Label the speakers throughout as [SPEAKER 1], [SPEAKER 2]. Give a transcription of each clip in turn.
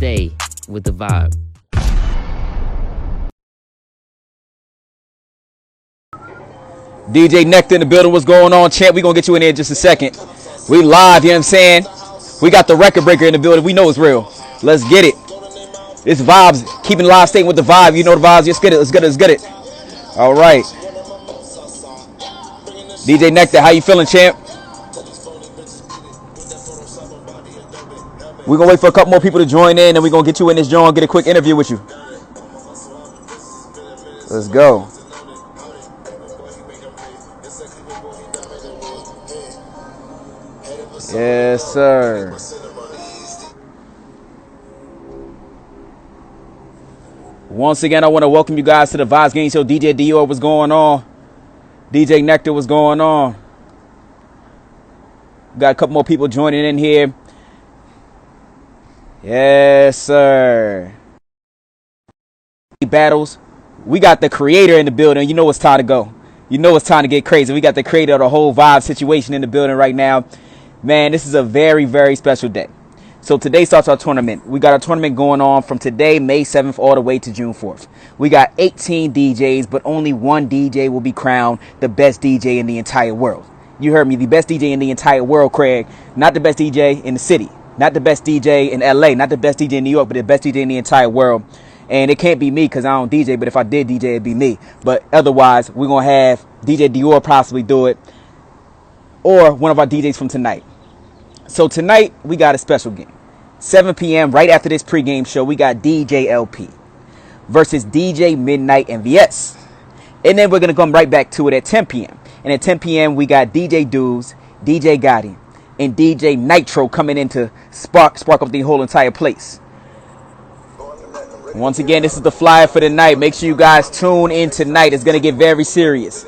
[SPEAKER 1] stay with the vibe.
[SPEAKER 2] DJ Necterr in the building. What's going on, champ? We gonna get you in there in just a second. We live, you know what I'm saying? We got the record breaker in the building. We know it's real. Let's get it. It's vibes. Keeping live staying with the vibe. You know the vibes. Let's get it. Let's get it. Let's get it. All right. DJ Necterr, how you feeling, champ? We're gonna wait for a couple more people to join in, and we're gonna get you in this joint, get a quick interview with you. Let's go. Yes, sir. Once again, I want to welcome you guys to the Vibes Game Show. DJ Dior, what's going on? DJ Necterr, what's going on? Got a couple more people joining in here. Yes, sir. Battles. We got the creator in the building. You know it's time to go. You know it's time to get crazy. We got the creator of the whole vibe situation in the building right now. Man, this is a very, very special day. So today starts our tournament. We got a tournament going on from today, May 7th, all the way to June 4th. We got 18 DJs, but only one DJ will be crowned the best DJ in the entire world. You heard me, the best DJ in the entire world, Craig. Not the best DJ in the city. Not the best DJ in LA. Not the best DJ in New York, but the best DJ in the entire world. And it can't be me because I don't DJ, but if I did DJ, it'd be me. But otherwise, we're going to have DJ Dior possibly do it, or one of our DJs from tonight. So tonight, we got a special game. 7 p.m. right after this pregame show, we got DJ LP versus DJ Midnight MVS. And then we're going to come right back to it at 10 p.m. And at 10 p.m., we got DJ Dudes, DJ Gotti, and DJ Nitro coming in to spark up the whole entire place. Once again, this is the flyer for the night. Make sure you guys tune in tonight. It's going to get very serious.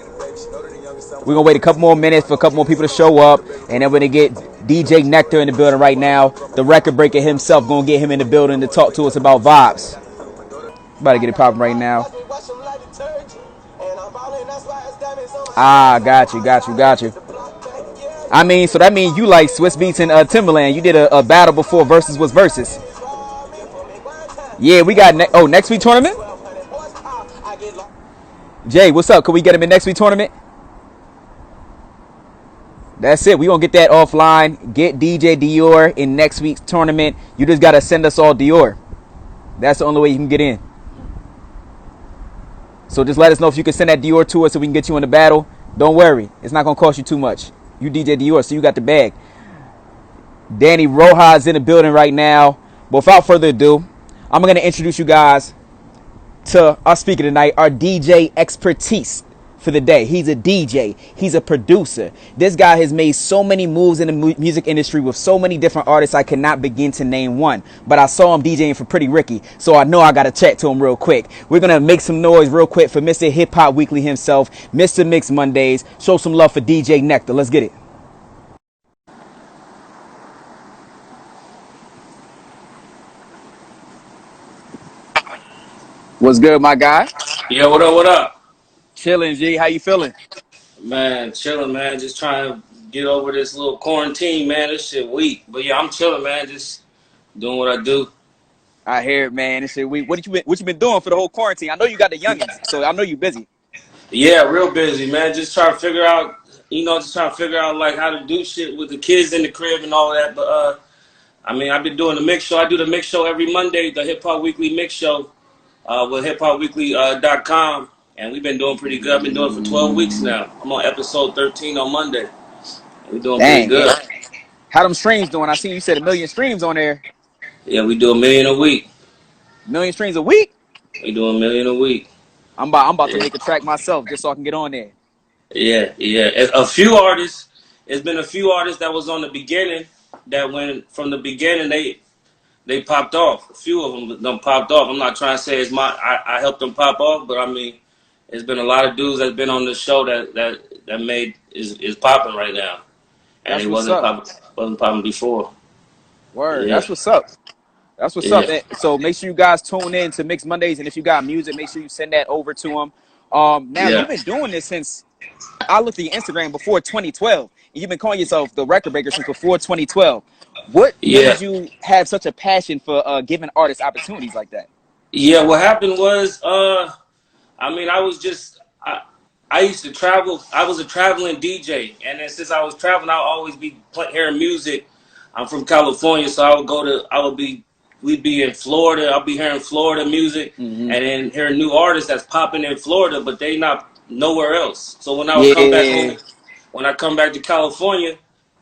[SPEAKER 2] We're going to wait a couple more minutes for a couple more people to show up. And then we're going to get DJ Necterr in the building right now. The record breaker himself, going to get him in the building to talk to us about vibes. About to get it popping right now. Got you. I mean, so that means you like Swiss Beats and Timberland. You did a battle before Versus was Versus. Yeah, we got next week tournament. Jay, what's up? Can we get him in next week tournament? That's it. We gonna get that offline. Get DJ Dior in next week's tournament. You just gotta send us all Dior. That's the only way you can get in. So just let us know if you can send that Dior to us so we can get you in the battle. Don't worry, it's not gonna cost you too much. You DJ Dior, so you got the bag. Danny Rojas in the building right now. But without further ado, I'm gonna introduce you guys to our speaker tonight, our DJ expertise for the day. He's a DJ. He's a producer. This guy has made so many moves in the music industry with so many different artists I cannot begin to name one. But I saw him DJing for Pretty Ricky, so I know I got to chat to him real quick. We're going to make some noise real quick for Mr. Hip Hop Weekly himself, Mr. Mix Mondays. Show some love for DJ Necterr. Let's get it. What's good, my guy?
[SPEAKER 3] Yeah, what up, what up?
[SPEAKER 2] Chilling, G. How you feeling?
[SPEAKER 3] Man, chilling, man. Just trying to get over this little quarantine, man. This shit weak. But yeah, I'm chilling, man. Just doing what I do.
[SPEAKER 2] I hear it, man. This shit weak. What you been doing for the whole quarantine? I know you got the youngins, so I know you busy.
[SPEAKER 3] Yeah, real busy, man. Just trying to figure out, like how to do shit with the kids in the crib and all that. But I mean, I've been doing the mix show. I do the mix show every Monday, the Hip Hop Weekly mix show with hiphopweekly.com. And we've been doing pretty good. I've been doing it for 12 weeks now. I'm on episode 13 on Monday. We're doing pretty good.
[SPEAKER 2] How them streams doing? I seen you said 1 million streams on there.
[SPEAKER 3] Yeah, we do 1 million a week.
[SPEAKER 2] 1 million streams a week?
[SPEAKER 3] We do 1 million a week.
[SPEAKER 2] I'm about to make a track myself just so I can get on there.
[SPEAKER 3] Yeah. A few artists. It's been a few artists that was on the beginning that when from the beginning they popped off. A few of them popped off. I'm not trying to say I helped them pop off, but I mean, it's been a lot of dudes that's been on the show that made is popping right now, and it wasn't popping before.
[SPEAKER 2] Word, yeah. That's what's up. That's what's up. So make sure you guys tune in to Mix Mondays, and if you got music, make sure you send that over to them. You've been doing this since I looked at your Instagram before 2012. You've been calling yourself the record breaker since before 2012. What
[SPEAKER 3] Yeah,
[SPEAKER 2] made you have such a passion for giving artists opportunities like that?
[SPEAKER 3] yeah. What happened was, I mean, I used to travel. I was a traveling DJ, and then since I was traveling, I would always be hearing music. I'm from California, so we'd be in Florida. I'll be hearing Florida music,
[SPEAKER 2] Hmm.
[SPEAKER 3] and then hearing new artists that's popping in Florida, but they not nowhere else. So when I would come back
[SPEAKER 2] Yeah,
[SPEAKER 3] home, when I come back to California,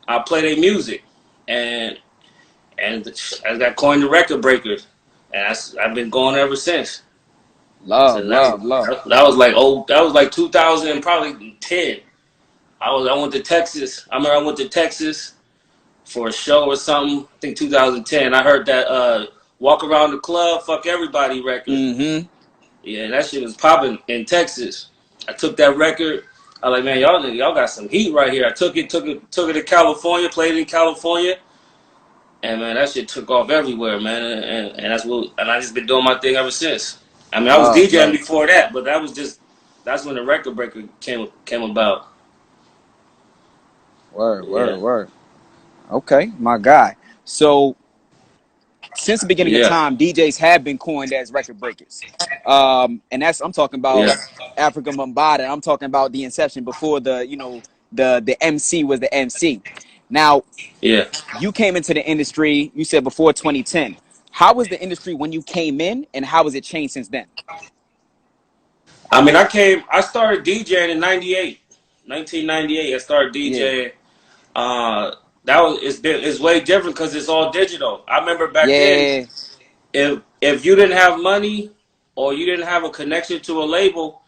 [SPEAKER 3] I play their music, and I got coined the record breakers, and I've been going ever since.
[SPEAKER 2] love,
[SPEAKER 3] So that,
[SPEAKER 2] love, love.
[SPEAKER 3] that was like that was like 2000 and probably 10. I went to Texas. I remember I went to Texas for a show or something. I think 2010. I heard that "Walk Around the Club, Fuck Everybody" record.
[SPEAKER 2] Hmm.
[SPEAKER 3] Yeah, that shit was popping in Texas. I took that record. I was like, man, y'all got some heat right here. I took it to California, played it in California, and man, that shit took off everywhere, man. And I just been doing my thing ever since. I mean, I was
[SPEAKER 2] Love,
[SPEAKER 3] DJing
[SPEAKER 2] love.
[SPEAKER 3] before that, but that's when the record breaker came about.
[SPEAKER 2] Word,
[SPEAKER 3] Yeah,
[SPEAKER 2] word, word. Okay, my guy. So since the beginning of
[SPEAKER 3] yeah,
[SPEAKER 2] time, DJs have been coined as record breakers. And I'm talking about
[SPEAKER 3] yeah,
[SPEAKER 2] Africa Mambata. I'm talking about the inception before the MC was the MC. Now,
[SPEAKER 3] yeah.
[SPEAKER 2] you came into the industry, you said before 2010. How was the industry when you came in, and how has it changed since then?
[SPEAKER 3] I mean, I started DJing in 1998. I started
[SPEAKER 2] Yeah.
[SPEAKER 3] DJing. Uh, it's way different because it's all digital. I remember back then,
[SPEAKER 2] Yeah.
[SPEAKER 3] if you didn't have money or you didn't have a connection to a label,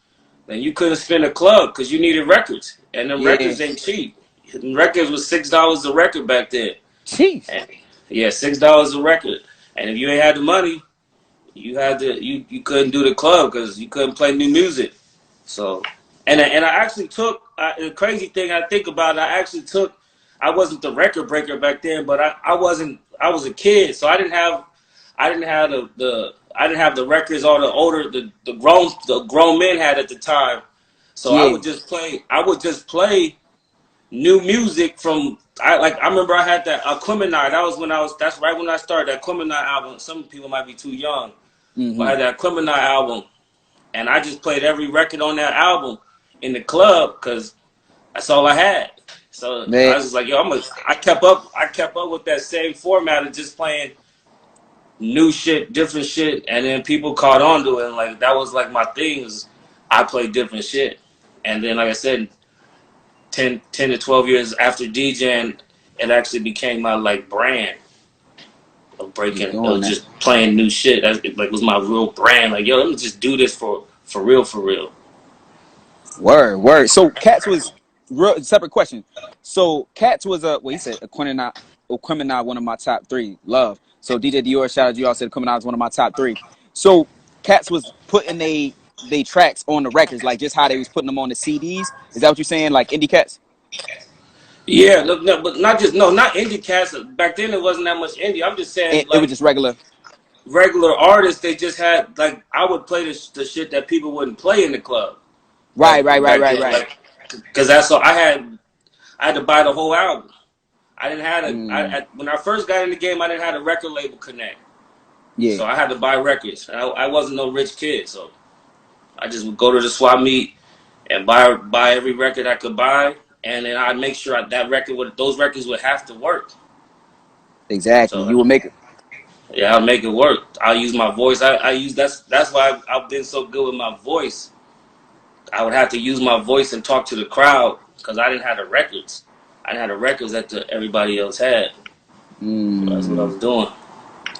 [SPEAKER 3] then you couldn't spin a club because you needed records, and them
[SPEAKER 2] Yeah.
[SPEAKER 3] records ain't cheap. Records was $6 a record back then.
[SPEAKER 2] Chief.
[SPEAKER 3] And, yeah, $6 a record. And if you ain't had the money, you couldn't do the club because you couldn't play new music. So, and I actually took the crazy thing I think about. I actually took. I wasn't the record breaker back then, but I wasn't. I was a kid, so I didn't have I didn't have the records all the grown men had at the time. So
[SPEAKER 2] Yeah.
[SPEAKER 3] I would just play new music from. I remember I had that Aquemini. That's right when I started that Aquemini album. Some people might be too young, but I
[SPEAKER 2] Hmm.
[SPEAKER 3] had that Aquemini album, and I just played every record on that album in the club because that's all I had. So
[SPEAKER 2] Man,
[SPEAKER 3] I was just like, yo, I kept up with that same format of just playing new shit, different shit, and then people caught on to it. And like that was like my thing is I play different shit. And then like I said, 10 to 12 years after DJing, it actually became my like brand of
[SPEAKER 2] you're
[SPEAKER 3] breaking. It
[SPEAKER 2] doing
[SPEAKER 3] was
[SPEAKER 2] that.
[SPEAKER 3] just playing new shit. That like was my real brand. Like yo, let me just do this for real, for real.
[SPEAKER 2] Word, word. So Cats was real separate question. So Cats was he said Aquemini one of my top three. Love. So DJ Dior shout out to you all said Aquemini was one of my top three. So Cats was putting they tracks on the records, like just how they was putting them on the CDs. Is that what you're saying? Like Indie Cats?
[SPEAKER 3] Yeah, look, no, but not indie cats. Back then, it wasn't that much indie. I'm just saying,
[SPEAKER 2] It was
[SPEAKER 3] like
[SPEAKER 2] just regular.
[SPEAKER 3] regular artists, they just had like I would play the shit that people wouldn't play in the club.
[SPEAKER 2] Right, right, right,
[SPEAKER 3] Back
[SPEAKER 2] right,
[SPEAKER 3] then,
[SPEAKER 2] right.
[SPEAKER 3] like because that's all I had to buy the whole album. I didn't have
[SPEAKER 2] Mm,
[SPEAKER 3] when I first got in the game, I didn't have a record label connect,
[SPEAKER 2] yeah,
[SPEAKER 3] so I had to buy records. I wasn't no rich kid, so I just would go to the swap meet and buy every record I could buy, and then I'd make sure those records would have to work.
[SPEAKER 2] exactly.
[SPEAKER 3] So
[SPEAKER 2] You will make it.
[SPEAKER 3] yeah, I'll make it work. I'll use my voice. I use that's why I've been so good with my voice. I would have to use my voice and talk to the crowd because I didn't have the records. I didn't have the records that everybody else had. So that's what I
[SPEAKER 2] Mm.
[SPEAKER 3] was doing.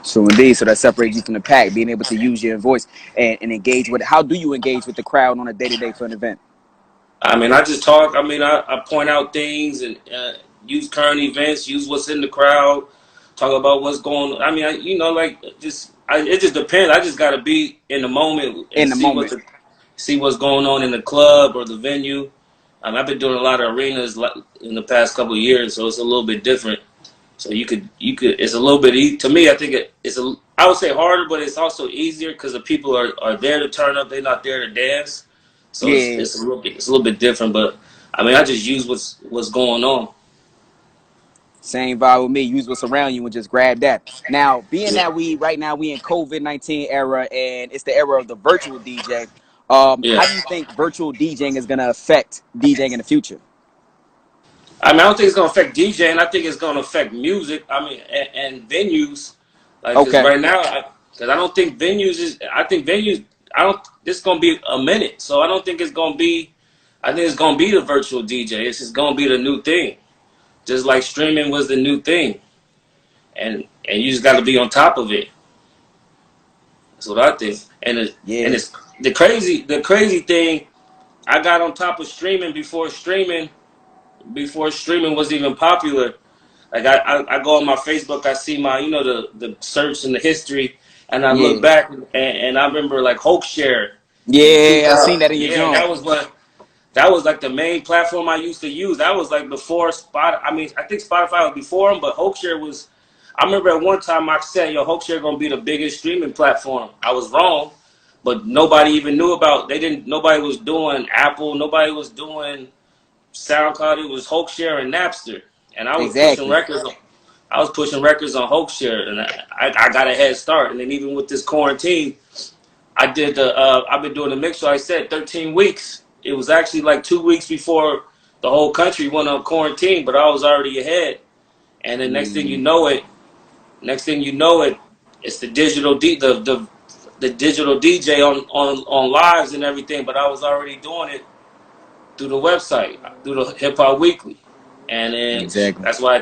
[SPEAKER 2] So indeed, so that separates you from the pack, being able to use your voice and engage with it. How do you engage with the crowd on a day to day for an event?
[SPEAKER 3] I mean, I just talk. I mean, I point out things and use current events, use what's in the crowd, talk about what's going on. I mean, it just depends. I just got to be in the moment and
[SPEAKER 2] In the moment.
[SPEAKER 3] see what's going on in the club or the venue. I've been doing a lot of arenas in the past couple of years, so it's a little bit different. So it's a little bit to me. I think I would say harder, but it's also easier because the people are there to turn up. They're not there to dance. So
[SPEAKER 2] Yeah.
[SPEAKER 3] it's a little bit different. But I mean, I just use what's going on.
[SPEAKER 2] Same vibe with me. Use what's around you and just grab that. Now, being that we right now we in COVID-19 era and it's the era of the virtual DJ,
[SPEAKER 3] Yeah.
[SPEAKER 2] how do you think virtual DJing is gonna affect DJing in the future?
[SPEAKER 3] I mean, I don't think it's gonna affect DJing. I think it's gonna affect music. I mean, and venues, like because
[SPEAKER 2] Okay.
[SPEAKER 3] right now, because I don't think venues is. I think venues. I don't. This is gonna be a minute, so I don't think it's gonna be. I think it's gonna be the virtual DJ. It's just gonna be the new thing, just like streaming was the new thing, and you just got to be on top of it. That's what I think. And
[SPEAKER 2] Yeah.
[SPEAKER 3] it's the crazy thing. I got on top of streaming before streaming was even popular. Like I go on my Facebook, I see my the search and the history, and I look
[SPEAKER 2] Yeah.
[SPEAKER 3] back and I remember like Hoaxshare in
[SPEAKER 2] Yeah, I seen
[SPEAKER 3] 2000.
[SPEAKER 2] that in your
[SPEAKER 3] Yeah,
[SPEAKER 2] joint.
[SPEAKER 3] that was like the main platform I used to use. That was like before Spot. I mean, I think Spotify was before him, but Hoaxshare was. I remember at one time I said, "Yo, Hoaxshare gonna be the biggest streaming platform." I was wrong, but nobody even knew about. They didn't. Nobody was doing Apple. Nobody was doing SoundCloud. It was Hoaxshare and Napster, and I was pushing
[SPEAKER 2] Exactly.
[SPEAKER 3] records. I was pushing records on Hoaxshare, and I got a head start. And then even with this quarantine, I did the. I've been doing the mix. So I said 13 weeks. It was actually like 2 weeks before the whole country went on quarantine, but I was already ahead. And then
[SPEAKER 2] Mm,
[SPEAKER 3] next thing you know it, it's the the digital DJ on lives and everything. But I was already doing it through the website, through the Hip Hop Weekly, and then
[SPEAKER 2] exactly.
[SPEAKER 3] that's why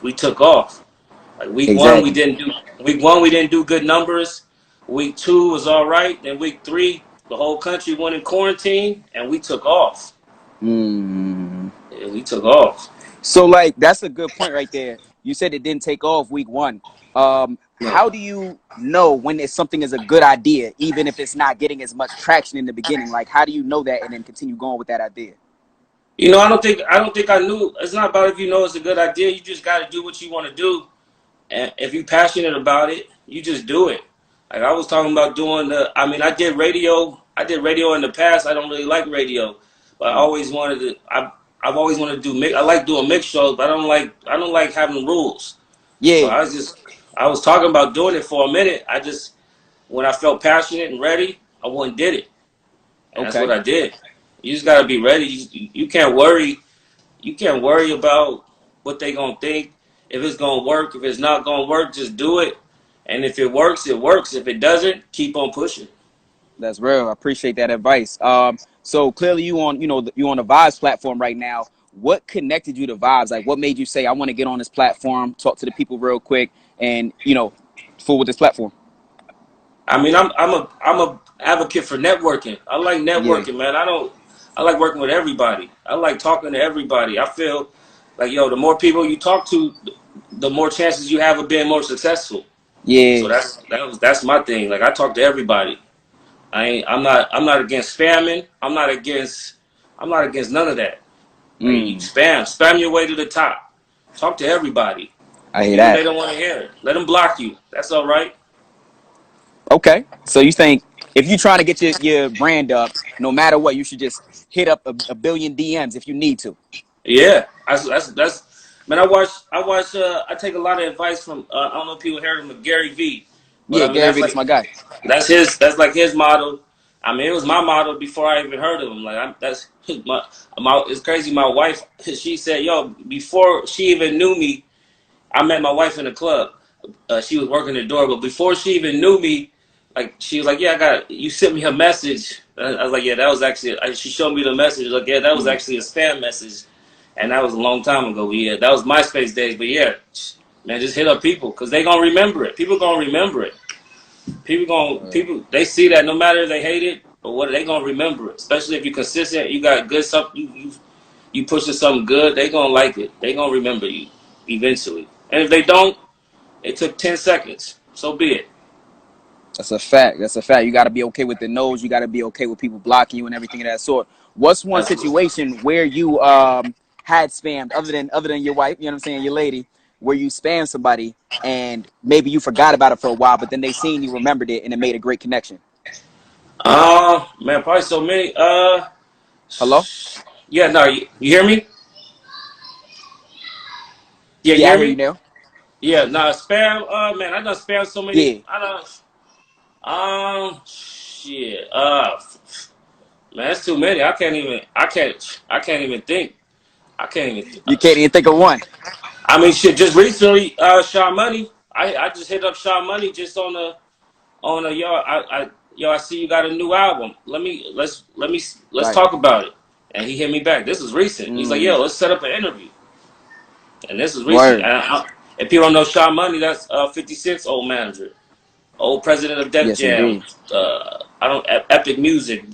[SPEAKER 3] we took off. Like
[SPEAKER 2] Exactly.
[SPEAKER 3] week one we didn't do good numbers. Week two was all right. Then week three, the whole country went in quarantine, and we took off.
[SPEAKER 2] Mm.
[SPEAKER 3] Yeah, we took off.
[SPEAKER 2] So like that's a good point right there. You said it didn't take off week one. How
[SPEAKER 3] No.
[SPEAKER 2] do you know when it's something is a good idea, even if it's not getting as much traction in the beginning? Like how do you know that and then continue going with that idea?
[SPEAKER 3] I don't think I knew. It's not about if you know it's a good idea. You just got to do what you want to do. And if you're passionate about it, you just do it. Like I was talking about doing I mean, I did radio. I did radio in the past. I don't really like radio, but I
[SPEAKER 2] Mm.
[SPEAKER 3] always wanted to. I've always wanted to do mix. I like doing mix shows, but I don't like having rules. So
[SPEAKER 2] Yeah.
[SPEAKER 3] I was talking about doing it for a minute. I just when I felt passionate and ready, I went and did it, and that's what
[SPEAKER 2] Okay.
[SPEAKER 3] I did. You just gotta be ready. You can't worry. You can't worry about what they gonna think. If it's gonna work, if it's not gonna work, just do it. And if it works, it works. If it doesn't, keep on pushing.
[SPEAKER 2] That's real. I appreciate that advice. So clearly you on, you on the Vibes platform right now. What connected you to Vibes? Like what made you say, I want to get on this platform, talk to the people real quick and, fool with this platform?
[SPEAKER 3] I mean, I'm a advocate for networking. I like
[SPEAKER 2] Yeah.
[SPEAKER 3] networking, man. I like working with everybody. I like talking to everybody. I feel like the more people you talk to, the more chances you have of being more successful. So
[SPEAKER 2] Yeah.
[SPEAKER 3] that's my thing. Like I talk to everybody. I'm not against spamming. I'm not against none of that. Like you
[SPEAKER 2] Mm.
[SPEAKER 3] spam your way to the top. Talk to everybody,
[SPEAKER 2] I hear
[SPEAKER 3] even if they
[SPEAKER 2] that.
[SPEAKER 3] don't want to hear it. Let them block you. That's all right.
[SPEAKER 2] Okay. So you think if you're trying to get your brand up, no matter what, you should just hit up a billion DMs if you need to.
[SPEAKER 3] Yeah, that's. Man, I take a lot of advice from. I don't know if people heard him, of Gary V, but
[SPEAKER 2] Yeah,
[SPEAKER 3] I mean
[SPEAKER 2] Gary Vee, that's my guy.
[SPEAKER 3] that's like his model. I mean, it was my model before I even heard of him. Like that's my. It's crazy. My wife, she said, "Yo," before she even knew me, I met my wife in a club. She was working the door, but before she even knew me, like she was like, "Yeah, I got you sent me her message." I was like, "Yeah, that was actually." She showed me the message. Like, "Yeah, that was
[SPEAKER 2] Mm.
[SPEAKER 3] actually a spam message," and that was a long time ago. Yeah, that was MySpace days. But yeah, man, just hit up people because they gonna remember it. People gonna remember it. People they see that no matter if they hate it or what, they gonna remember it. Especially if you're consistent, you got good stuff. You pushing something good, they gonna like it. They gonna remember you eventually. And if they don't, it took 10 seconds. So be it.
[SPEAKER 2] That's a fact. That's a fact. You got to be okay with the no's. You got to be okay with people blocking you and everything of that sort. What's one
[SPEAKER 3] Absolutely.
[SPEAKER 2] situation where you had spammed other than your wife? You know what I'm saying? Your lady, where you spammed somebody and maybe you forgot about it for a while, but then they seen you remembered it and it made a great connection.
[SPEAKER 3] Man, probably so many.
[SPEAKER 2] Hello?
[SPEAKER 3] Yeah, no, you hear me? Yeah, you
[SPEAKER 2] Yeah, I
[SPEAKER 3] hear
[SPEAKER 2] hear you
[SPEAKER 3] me?
[SPEAKER 2] now.
[SPEAKER 3] Yeah, nah, spam. Man, I done spam so many.
[SPEAKER 2] Yeah,
[SPEAKER 3] I done. Shit. Man, that's too many. I can't even. I can't even think. I can't even.
[SPEAKER 2] you can't even think of one.
[SPEAKER 3] I mean, shit. Just recently, Shaw Money. I just hit up Shaw Money just on a yo. I see you got a new album. Let's
[SPEAKER 2] Right.
[SPEAKER 3] talk about it. And he hit me back. This is recent. He's like,
[SPEAKER 2] Mm,
[SPEAKER 3] yo, let's set up an interview. And this is recent.
[SPEAKER 2] word.
[SPEAKER 3] If people don't know Shaw Money, that's 56 old manager, old president of Def
[SPEAKER 2] Yes,
[SPEAKER 3] Jam.
[SPEAKER 2] indeed.
[SPEAKER 3] I don't Epic Music.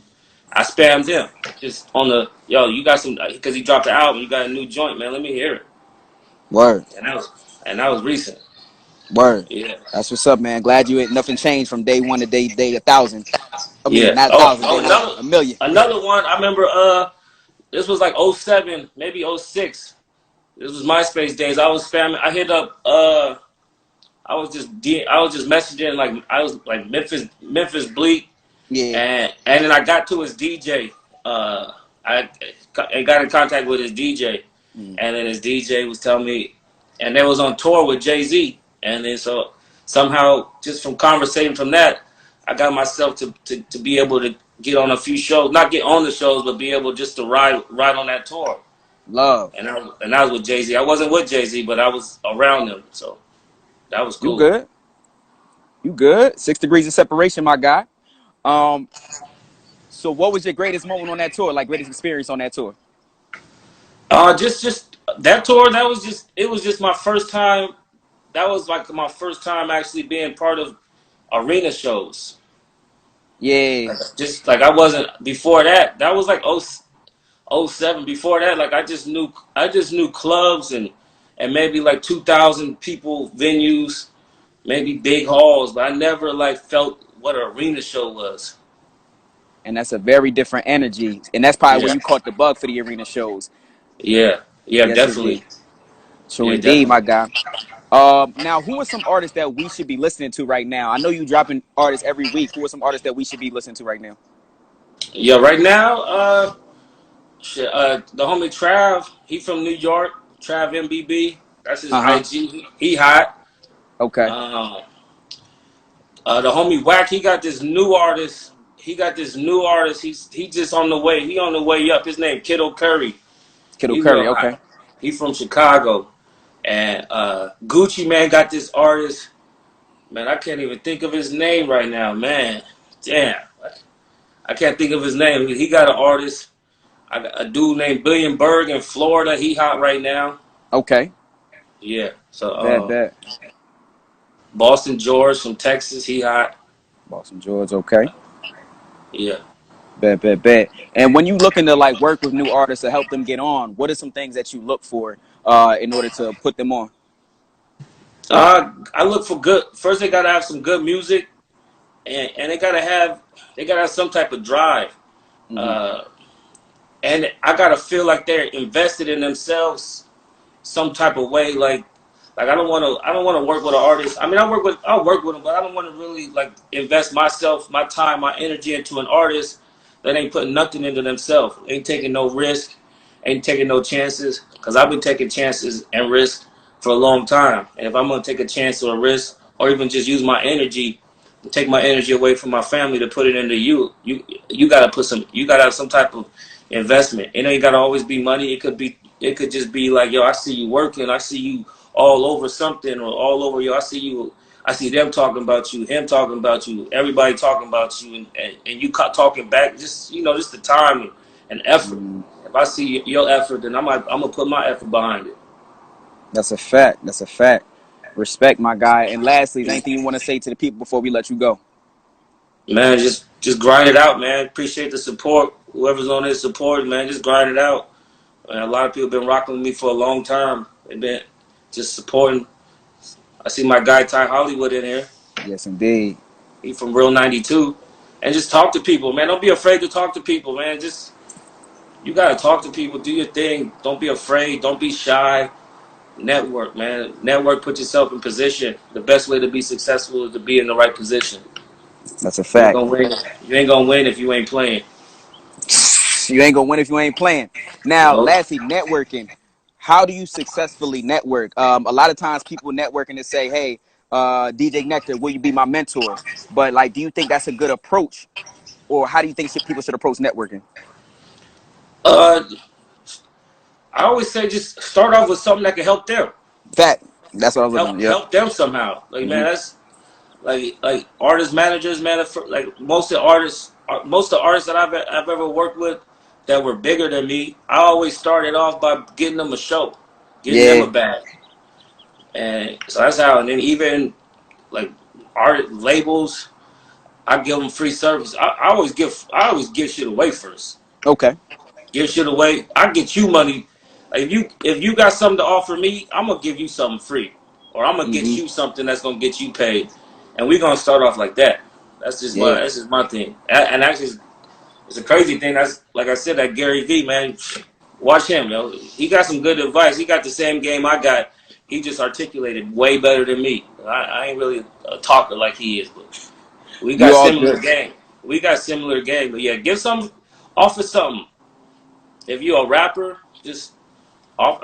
[SPEAKER 3] I spammed him just on the yo. You got some because he dropped the album. You got a new joint, man. Let me hear it.
[SPEAKER 2] Word.
[SPEAKER 3] And that was recent.
[SPEAKER 2] Word.
[SPEAKER 3] Yeah,
[SPEAKER 2] That's what's up, man. Glad you nothing changed from day one to day 1,000. I mean,
[SPEAKER 3] yeah.
[SPEAKER 2] not
[SPEAKER 3] Oh,
[SPEAKER 2] 1,000,
[SPEAKER 3] oh,
[SPEAKER 2] day a million.
[SPEAKER 3] another one. I remember. This was like '07, maybe '06. This was MySpace days. I was spamming. I hit up. I was just messaging like I was like Memphis Bleak.
[SPEAKER 2] Yeah.
[SPEAKER 3] And then I got to his DJ. I got in contact with his DJ,
[SPEAKER 2] Mm.
[SPEAKER 3] and then his DJ was telling me, and they was on tour with Jay-Z, and then so somehow just from conversating from that, I got myself to be able to get on a few shows, not get on the shows, but be able just to ride on that tour.
[SPEAKER 2] Love.
[SPEAKER 3] And I was with Jay-Z. I wasn't with Jay-Z, but I was around him, so that was
[SPEAKER 2] You
[SPEAKER 3] cool.
[SPEAKER 2] good? You good? 6 degrees of separation, my guy. Um, so what was your greatest moment on that tour? Like greatest experience on that tour?
[SPEAKER 3] Just that tour. It was just my first time. That was like my first time actually being part of arena shows.
[SPEAKER 2] Yeah.
[SPEAKER 3] Just like I wasn't before that. That was like '07. Before that, like I just knew clubs and maybe like 2,000 people venues, maybe big halls, but I never like felt what an arena show was.
[SPEAKER 2] And that's a very different energy. And that's probably where
[SPEAKER 3] Yeah,
[SPEAKER 2] you caught the bug for the arena shows.
[SPEAKER 3] yeah,
[SPEAKER 2] Yes,
[SPEAKER 3] definitely.
[SPEAKER 2] indeed. True
[SPEAKER 3] Yeah,
[SPEAKER 2] indeed,
[SPEAKER 3] definitely.
[SPEAKER 2] my guy. Now, who are some artists that we should be listening to right now? I know you dropping artists every week. Who are some artists that we should be listening to right now?
[SPEAKER 3] Yeah, right now, the homie Trav, he from New York. Trav MBB, that's his
[SPEAKER 2] Uh huh.
[SPEAKER 3] IG. He hot.
[SPEAKER 2] Okay.
[SPEAKER 3] Uh, the homie Wack, he got this new artist. He got this new artist. He just on the way. He on the way up. His name Kiddo Curry.
[SPEAKER 2] Kiddo
[SPEAKER 3] He
[SPEAKER 2] Curry.
[SPEAKER 3] real
[SPEAKER 2] Okay.
[SPEAKER 3] hot. He from Chicago. And Gucci man got this artist. Man, I can't even think of his name right now. Man, damn, I can't think of his name. He got an artist. I got a dude named Billion Berg in Florida. He hot right now.
[SPEAKER 2] Okay.
[SPEAKER 3] Yeah. So
[SPEAKER 2] Bet.
[SPEAKER 3] Boston George from Texas. He hot.
[SPEAKER 2] Boston George. Okay.
[SPEAKER 3] Yeah.
[SPEAKER 2] Bet. And when you looking to like work with new artists to help them get on, what are some things that you look for in order to put them on?
[SPEAKER 3] I look for good. First, they gotta have some good music, and they gotta have some type of drive.
[SPEAKER 2] Hmm.
[SPEAKER 3] Uh, and I gotta feel like they're invested in themselves some type of way. Like I don't want to work with an artist. I mean, I'll work with them, but I don't want to really like invest myself, my time, my energy into an artist that ain't putting nothing into themselves. Ain't taking no risk, ain't taking no chances. Cause I've been taking chances and risks for a long time. And if I'm gonna take a chance or a risk, or even just use my energy, take my energy away from my family to put it into you gotta you gotta have some type of investment. It ain't gotta always be money. It could just be like, yo, I see you working. I see you all over something or all over you. I see them talking about you, him talking about you, everybody talking about you, and you talking back. Just the time and effort.
[SPEAKER 2] Mm,
[SPEAKER 3] If I see your effort, then I'm gonna put my effort behind it.
[SPEAKER 2] that's a fact. That's a fact. Respect, my guy. And lastly, is there anything you want to say to the people before we let you go?
[SPEAKER 3] Man, just grind it out, man. Appreciate the support. Whoever's on this support, man, just grind it out. And a lot of people have been rocking with me for a long time. They've been just supporting. I see my guy Ty Hollywood in here.
[SPEAKER 2] Yes, indeed.
[SPEAKER 3] He from Real 92. And just talk to people, man. Don't be afraid to talk to people, man. You gotta talk to people, do your thing. Don't be afraid, don't be shy. Network, man. Network, put yourself in position. The best way to be successful is to be in the right position.
[SPEAKER 2] That's a
[SPEAKER 3] You ain't
[SPEAKER 2] fact.
[SPEAKER 3] gonna win. You ain't gonna win if you ain't playing.
[SPEAKER 2] You ain't gonna win if you ain't playing. Now,
[SPEAKER 3] No.
[SPEAKER 2] lastly, networking. how do you successfully network? A lot of times people network and they say, hey, DJ Necterr, will you be my mentor? But like, do you think that's a good approach, or how do you think people should approach networking?
[SPEAKER 3] Uh, I always say just start off with something that can help them.
[SPEAKER 2] Fact. That's what I was looking at. Yep.
[SPEAKER 3] Help them somehow. Like
[SPEAKER 2] Mm-hmm.
[SPEAKER 3] man, that's like artist managers, man. Like most of the artists that I've ever worked with that were bigger than me, I always started off by getting them a show, getting them
[SPEAKER 2] Yeah.
[SPEAKER 3] a bag, and so that's how. And then even like art labels, I give them free service. I always give shit away first.
[SPEAKER 2] Okay.
[SPEAKER 3] Give shit away. I get you money. Like if you got something to offer me, I'm gonna give you something free, or I'm gonna get
[SPEAKER 2] Mm-hmm.
[SPEAKER 3] you something that's gonna get you paid, and we're gonna start off like that.
[SPEAKER 2] Yeah.
[SPEAKER 3] That's just my thing. And actually, it's a crazy thing. That's like I said, that Gary V, man. Watch him, yo. He got some good advice. He got the same game I got. He just articulated way better than me. I ain't really a talker like he is, but we
[SPEAKER 2] You
[SPEAKER 3] got
[SPEAKER 2] all
[SPEAKER 3] similar
[SPEAKER 2] good.
[SPEAKER 3] game. But yeah, give some, offer something. If you're a rapper, just off.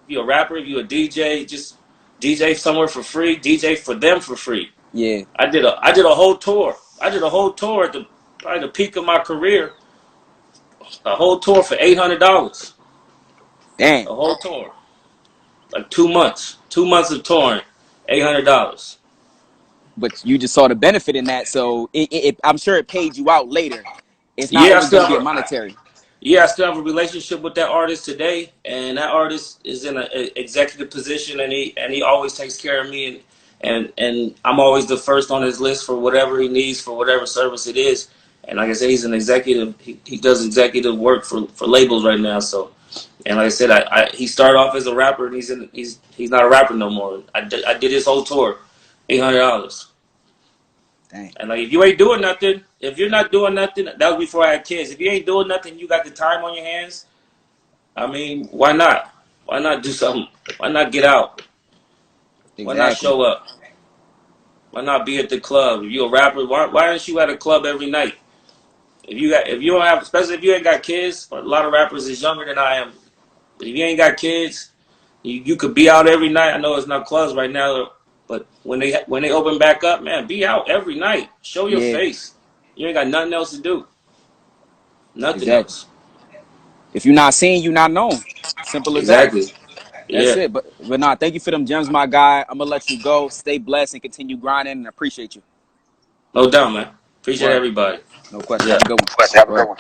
[SPEAKER 3] If you're a rapper, if you're a DJ, just DJ somewhere for free. DJ for them for free.
[SPEAKER 2] Yeah.
[SPEAKER 3] I did a whole tour. I did a whole tour at probably the peak of my career. A whole tour for $800.
[SPEAKER 2] Damn.
[SPEAKER 3] A whole tour, like 2 months. 2 months of touring, $800.
[SPEAKER 2] But you just saw the benefit in that, so I'm sure it paid you out later. It's not
[SPEAKER 3] Yeah,
[SPEAKER 2] always going to be a monetary.
[SPEAKER 3] I still have a relationship with that artist today, and that artist is in an executive position, and he always takes care of me, and I'm always the first on his list for whatever he needs for whatever service it is. And like I said, he's an executive. He does executive work for labels right now. So, and like I said, he started off as a rapper, and he's not a rapper no more. I did his whole tour, $800.
[SPEAKER 2] Dang.
[SPEAKER 3] And like, if you ain't doing nothing, if you're not doing nothing, that was before I had kids. If you ain't doing nothing, you got the time on your hands. I mean, why not? Why not do something? Why not get out? Why not
[SPEAKER 2] Exactly.
[SPEAKER 3] show up? Why not be at the club? If you're a rapper, why aren't you at a club every night? If you don't have, especially if you ain't got kids, a lot of rappers is younger than I am. But if you ain't got kids, you could be out every night. I know it's not clubs right now, but when they open back up, man, be out every night. Show your
[SPEAKER 2] Yeah.
[SPEAKER 3] face. You ain't got nothing else to do. Nothing
[SPEAKER 2] Exactly.
[SPEAKER 3] else.
[SPEAKER 2] If you're not seen, you're not known. Simple as that.
[SPEAKER 3] Exactly.
[SPEAKER 2] That's
[SPEAKER 3] Yeah.
[SPEAKER 2] it. But nah, thank you for them gems, my guy. I'm gonna let you go. Stay blessed and continue grinding. And appreciate you.
[SPEAKER 3] No doubt, man. Appreciate
[SPEAKER 2] Word.
[SPEAKER 3] everybody.
[SPEAKER 2] No question.
[SPEAKER 3] Yeah.
[SPEAKER 2] Have a good one.
[SPEAKER 1] Have a
[SPEAKER 2] Word.
[SPEAKER 1] good one.